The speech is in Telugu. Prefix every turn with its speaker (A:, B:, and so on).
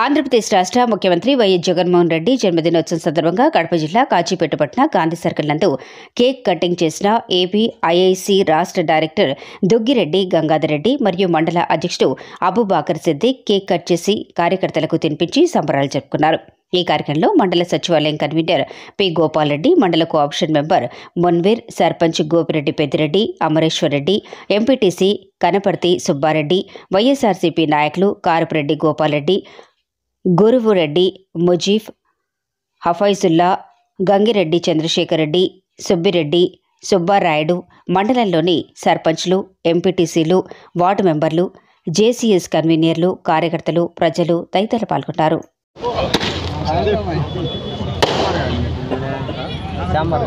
A: ఆంధ్రప్రదేశ్ రాష్ట్ర ముఖ్యమంత్రి వైఎస్ జగన్మోహన్ రెడ్డి జన్మదినోత్సవం సందర్భంగా కడప జిల్లా కాజీపేట గాంధీ సర్కిల్ నందు కేక్ కటింగ్ చేసిన ఏపీ ఐఐసి రాష్ట్ర డైరెక్టర్ దుగ్గిరెడ్డి గంగాధర్ రెడ్డి మరియు మండల అధ్యక్షుడు అబూబాకర్ సిద్దిక్ కేక్ కట్ చేసి కార్యకర్తలకు తినిపించి సంబరాలు జరుపుకున్నారు. ఈ కార్యక్రమంలో మండల సచివాలయం convener P Gopal Reddy, mandal co-option member Munveer, sarpanch Gopireddy Peddireddy, Amareshwar Reddy, MPTC Kanaparthi Subbareddy, YSRCP నాయకులు కారపురెడ్డి గోపాల్రెడ్డి, గురువురెడ్డి, ముజీఫ్, హఫైజుల్లా, గంగిరెడ్డి చంద్రశేఖర్ రెడ్డి, సుబ్బిరెడ్డి, సుబ్బారాయుడు, మండలంలోని సర్పంచ్లు, ఎంపీటీసీలు, వార్డు మెంబర్లు, జేసీఎస్ కన్వీనర్లు, కార్యకర్తలు, ప్రజలు తదితరులు పాల్గొన్నారు.
B: రాముడు